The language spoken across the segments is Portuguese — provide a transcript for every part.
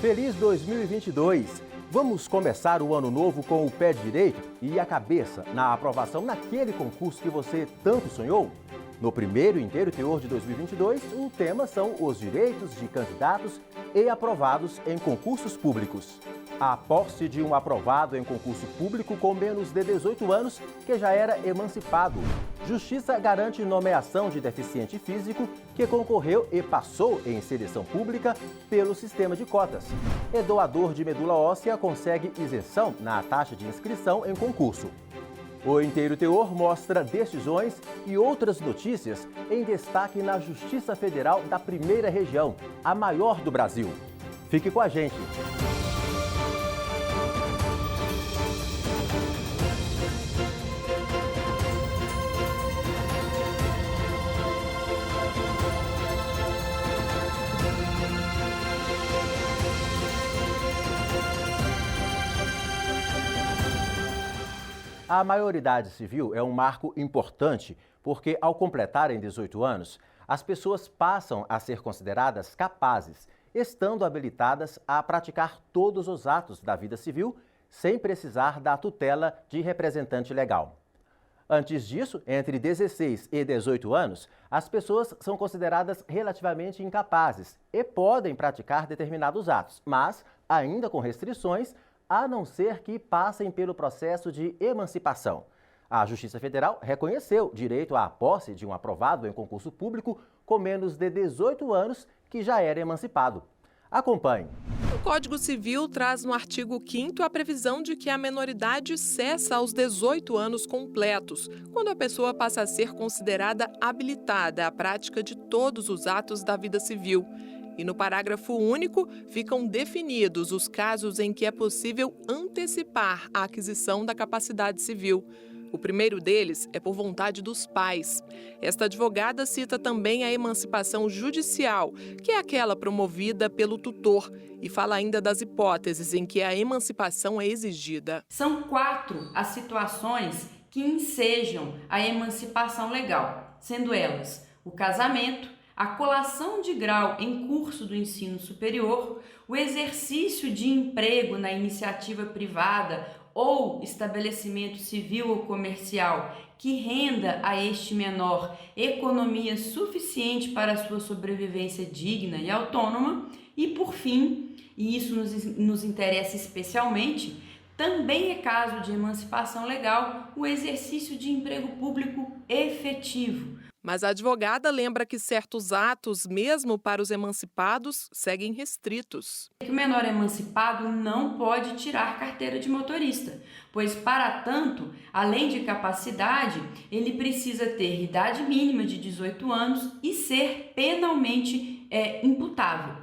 Feliz 2022! Vamos começar o ano novo com o pé direito e a cabeça na aprovação naquele concurso que você tanto sonhou? No primeiro inteiro teor de 2022, o tema são os direitos de candidatos e aprovados em concursos públicos. A posse de um aprovado em concurso público com menos de 18 anos que já era emancipado. Justiça garante nomeação de deficiente físico que concorreu e passou em seleção pública pelo sistema de cotas. E doador de medula óssea consegue isenção na taxa de inscrição em concurso. O inteiro teor mostra decisões e outras notícias em destaque na Justiça Federal da Primeira Região, a maior do Brasil. Fique com a gente! A maioridade civil é um marco importante porque, ao completarem 18 anos, as pessoas passam a ser consideradas capazes, estando habilitadas a praticar todos os atos da vida civil sem precisar da tutela de representante legal. Antes disso, entre 16 e 18 anos, as pessoas são consideradas relativamente incapazes e podem praticar determinados atos, mas ainda com restrições, a não ser que passem pelo processo de emancipação. A Justiça Federal reconheceu direito à posse de um aprovado em concurso público com menos de 18 anos que já era emancipado. Acompanhe. O Código Civil traz no artigo 5º a previsão de que a menoridade cessa aos 18 anos completos, quando a pessoa passa a ser considerada habilitada à prática de todos os atos da vida civil. E no parágrafo único ficam definidos os casos em que é possível antecipar a aquisição da capacidade civil. O primeiro deles é por vontade dos pais. Esta advogada cita também a emancipação judicial, que é aquela promovida pelo tutor, e fala ainda das hipóteses em que a emancipação é exigida. São 4 as situações que ensejam a emancipação legal, sendo elas o casamento, a colação de grau em curso do ensino superior, o exercício de emprego na iniciativa privada ou estabelecimento civil ou comercial que renda a este menor economia suficiente para sua sobrevivência digna e autônoma e, por fim, e isso nos interessa especialmente, também é caso de emancipação legal o exercício de emprego público efetivo. Mas a advogada lembra que certos atos, mesmo para os emancipados, seguem restritos. O menor emancipado não pode tirar carteira de motorista, pois, para tanto, além de capacidade, ele precisa ter idade mínima de 18 anos e ser penalmente imputável.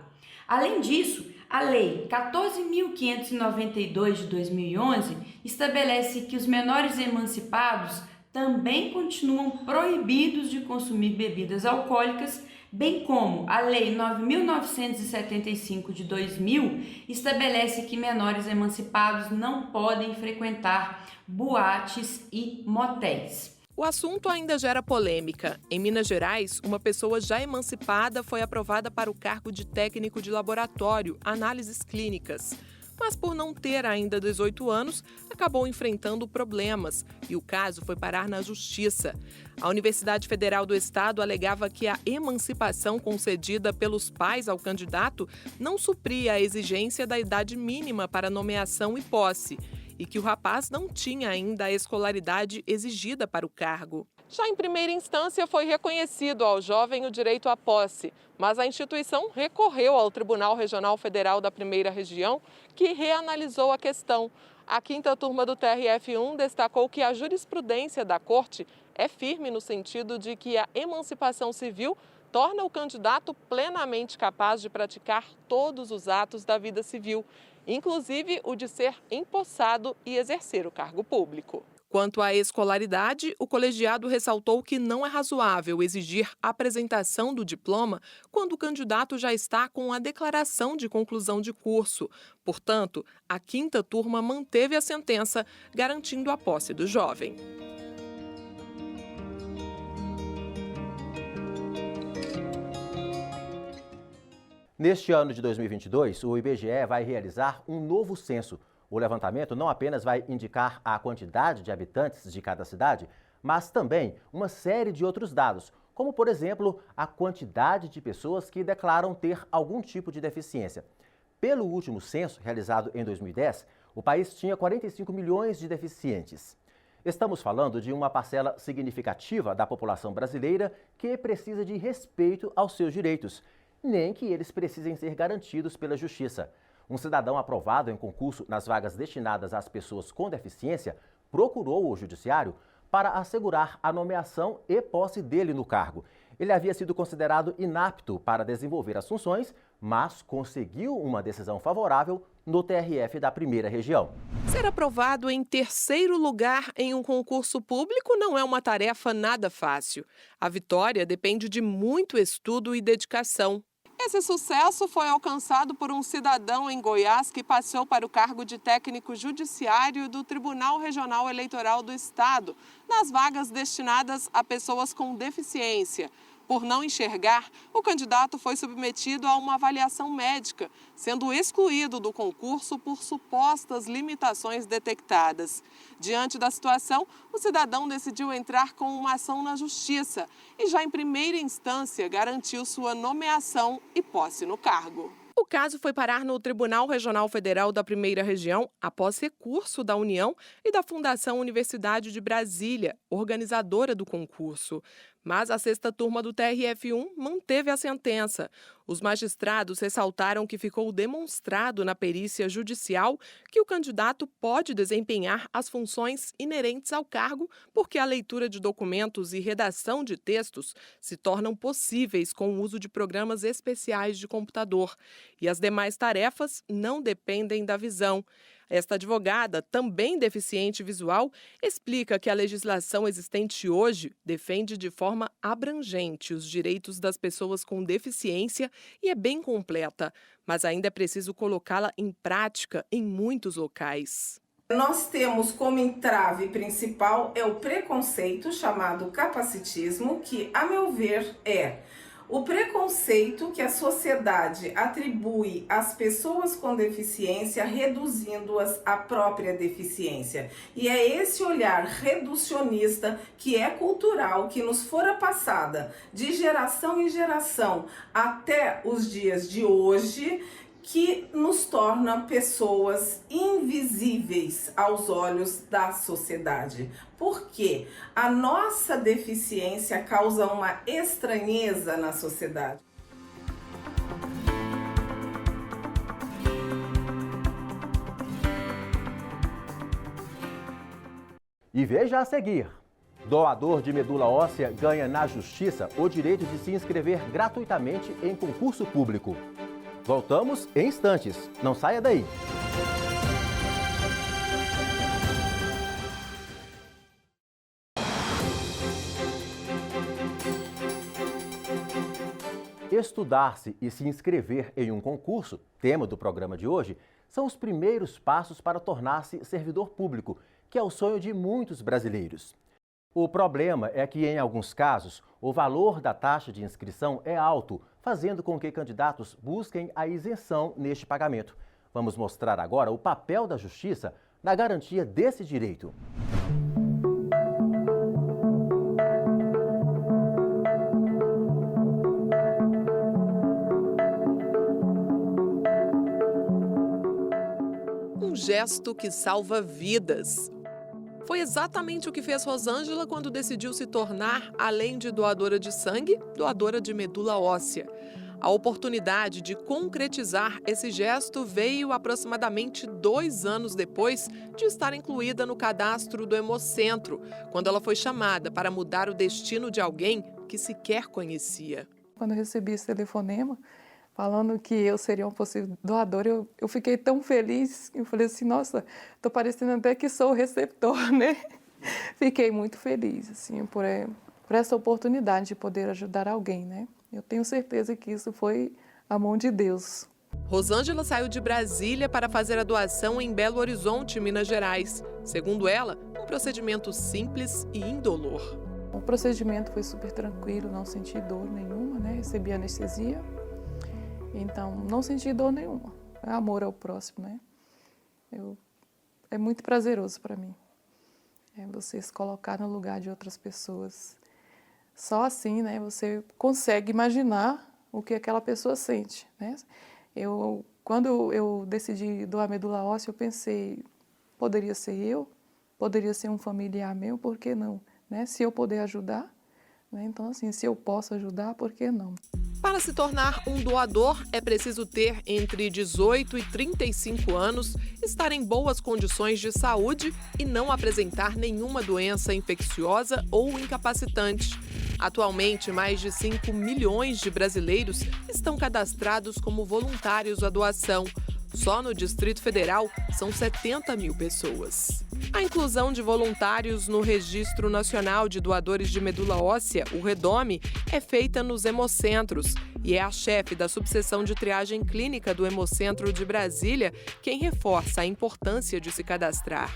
Além disso, a Lei 14.592 de 2011 estabelece que os menores emancipados também continuam proibidos de consumir bebidas alcoólicas, bem como a Lei 9.975 de 2000 estabelece que menores emancipados não podem frequentar boates e motéis. O assunto ainda gera polêmica. Em Minas Gerais, uma pessoa já emancipada foi aprovada para o cargo de técnico de laboratório, análises clínicas. Mas por não ter ainda 18 anos, acabou enfrentando problemas e o caso foi parar na Justiça. A Universidade Federal do Estado alegava que a emancipação concedida pelos pais ao candidato não supria a exigência da idade mínima para nomeação e posse e que o rapaz não tinha ainda a escolaridade exigida para o cargo. Já em primeira instância, foi reconhecido ao jovem o direito à posse, mas a instituição recorreu ao Tribunal Regional Federal da Primeira Região, que reanalisou a questão. A 5ª turma do TRF1 destacou que a jurisprudência da Corte é firme no sentido de que a emancipação civil torna o candidato plenamente capaz de praticar todos os atos da vida civil, inclusive o de ser empossado e exercer o cargo público. Quanto à escolaridade, o colegiado ressaltou que não é razoável exigir a apresentação do diploma quando o candidato já está com a declaração de conclusão de curso. Portanto, a 5ª turma manteve a sentença, garantindo a posse do jovem. Neste ano de 2022, o IBGE vai realizar um novo censo. O levantamento não apenas vai indicar a quantidade de habitantes de cada cidade, mas também uma série de outros dados, como, por exemplo, a quantidade de pessoas que declaram ter algum tipo de deficiência. Pelo último censo, realizado em 2010, o país tinha 45 milhões de deficientes. Estamos falando de uma parcela significativa da população brasileira que precisa de respeito aos seus direitos, nem que eles precisem ser garantidos pela Justiça. Um cidadão aprovado em concurso nas vagas destinadas às pessoas com deficiência procurou o Judiciário para assegurar a nomeação e posse dele no cargo. Ele havia sido considerado inapto para desenvolver as funções, mas conseguiu uma decisão favorável no TRF da Primeira Região. Ser aprovado em terceiro lugar em um concurso público não é uma tarefa nada fácil. A vitória depende de muito estudo e dedicação. Esse sucesso foi alcançado por um cidadão em Goiás que passou para o cargo de técnico judiciário do Tribunal Regional Eleitoral do Estado, nas vagas destinadas a pessoas com deficiência. Por não enxergar, o candidato foi submetido a uma avaliação médica, sendo excluído do concurso por supostas limitações detectadas. Diante da situação, o cidadão decidiu entrar com uma ação na Justiça e já em primeira instância garantiu sua nomeação e posse no cargo. O caso foi parar no Tribunal Regional Federal da Primeira Região após recurso da União e da Fundação Universidade de Brasília, organizadora do concurso. Mas a sexta turma do TRF1 manteve a sentença. Os magistrados ressaltaram que ficou demonstrado na perícia judicial que o candidato pode desempenhar as funções inerentes ao cargo porque a leitura de documentos e redação de textos se tornam possíveis com o uso de programas especiais de computador. E as demais tarefas não dependem da visão. Esta advogada, também deficiente visual, explica que a legislação existente hoje defende de forma abrangente os direitos das pessoas com deficiência e é bem completa, mas ainda é preciso colocá-la em prática em muitos locais. Nós temos como entrave principal o preconceito chamado capacitismo, que, a meu ver, é o preconceito que a sociedade atribui às pessoas com deficiência, reduzindo-as à própria deficiência. E é esse olhar reducionista que é cultural, que nos fora passada de geração em geração até os dias de hoje, que nos torna pessoas invisíveis aos olhos da sociedade. Porque a nossa deficiência causa uma estranheza na sociedade. E veja a seguir. Doador de medula óssea ganha na Justiça o direito de se inscrever gratuitamente em concurso público. Voltamos em instantes. Não saia daí. Estudar-se e se inscrever em um concurso, tema do programa de hoje, são os primeiros passos para tornar-se servidor público, que é o sonho de muitos brasileiros. O problema é que, em alguns casos, o valor da taxa de inscrição é alto, fazendo com que candidatos busquem a isenção neste pagamento. Vamos mostrar agora o papel da Justiça na garantia desse direito. Um gesto que salva vidas. Foi exatamente o que fez Rosângela quando decidiu se tornar, além de doadora de sangue, doadora de medula óssea. A oportunidade de concretizar esse gesto veio aproximadamente 2 anos depois de estar incluída no cadastro do Hemocentro, quando ela foi chamada para mudar o destino de alguém que sequer conhecia. Quando eu recebi esse telefonema, falando que eu seria uma possível doadora, eu fiquei tão feliz, eu falei assim, nossa, estou parecendo até que sou o receptor, né? Fiquei muito feliz, assim, por essa oportunidade de poder ajudar alguém, né? Eu tenho certeza que isso foi a mão de Deus. Rosângela saiu de Brasília para fazer a doação em Belo Horizonte, Minas Gerais. Segundo ela, um procedimento simples e indolor. O procedimento foi super tranquilo, não senti dor nenhuma, né? Recebi anestesia. Então, não senti dor nenhuma. É amor ao próximo, né? É muito prazeroso para mim. Você se colocar no lugar de outras pessoas. Só assim, né, você consegue imaginar o que aquela pessoa sente, né? Quando eu decidi doar medula óssea, eu pensei, poderia ser eu, poderia ser um familiar meu, por que não? Né? Se eu puder ajudar, né? Então, assim, se eu posso ajudar, por que não? Para se tornar um doador, é preciso ter entre 18 e 35 anos, estar em boas condições de saúde e não apresentar nenhuma doença infecciosa ou incapacitante. Atualmente, mais de 5 milhões de brasileiros estão cadastrados como voluntários à doação. Só no Distrito Federal, são 70 mil pessoas. A inclusão de voluntários no Registro Nacional de Doadores de Medula Óssea, o REDOME, é feita nos hemocentros e é a chefe da subseção de triagem clínica do Hemocentro de Brasília quem reforça a importância de se cadastrar.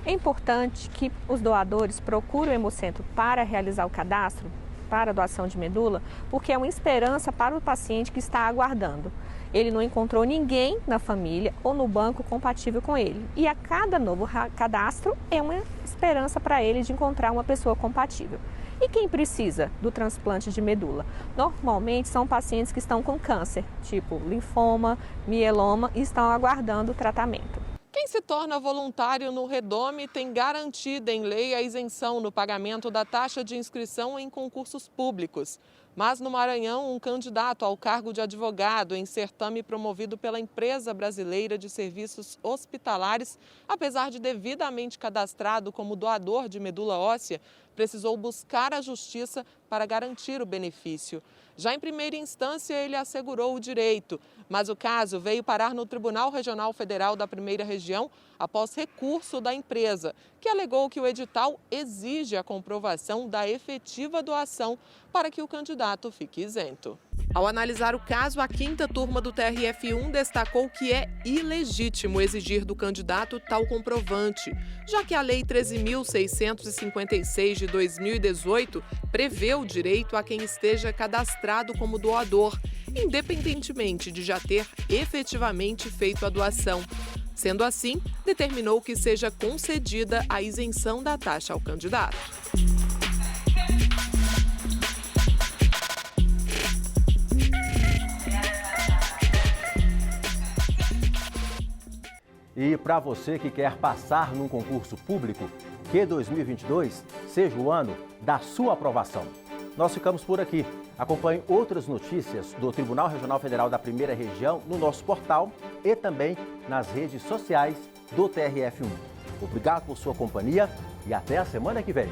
É importante que os doadores procurem o Hemocentro para realizar o cadastro para a doação de medula, porque é uma esperança para o paciente que está aguardando. Ele não encontrou ninguém na família ou no banco compatível com ele. E a cada novo cadastro é uma esperança para ele de encontrar uma pessoa compatível. E quem precisa do transplante de medula? Normalmente são pacientes que estão com câncer, tipo linfoma, mieloma, e estão aguardando o tratamento. Quem se torna voluntário no REDOME tem garantida em lei a isenção no pagamento da taxa de inscrição em concursos públicos. Mas no Maranhão, um candidato ao cargo de advogado em certame promovido pela Empresa Brasileira de Serviços Hospitalares, apesar de devidamente cadastrado como doador de medula óssea, precisou buscar a justiça para garantir o benefício. Já em primeira instância, ele assegurou o direito, mas o caso veio parar no Tribunal Regional Federal da Primeira Região após recurso da empresa, que alegou que o edital exige a comprovação da efetiva doação para que o candidato fique isento. Ao analisar o caso, a 5ª turma do TRF1 destacou que é ilegítimo exigir do candidato tal comprovante, já que a Lei 13.656 de 2018 prevê o direito a quem esteja cadastrado como doador, independentemente de já ter efetivamente feito a doação. Sendo assim, determinou que seja concedida a isenção da taxa ao candidato. E para você que quer passar num concurso público, que 2022 seja o ano da sua aprovação. Nós ficamos por aqui. Acompanhe outras notícias do Tribunal Regional Federal da Primeira Região no nosso portal e também nas redes sociais do TRF1. Obrigado por sua companhia e até a semana que vem.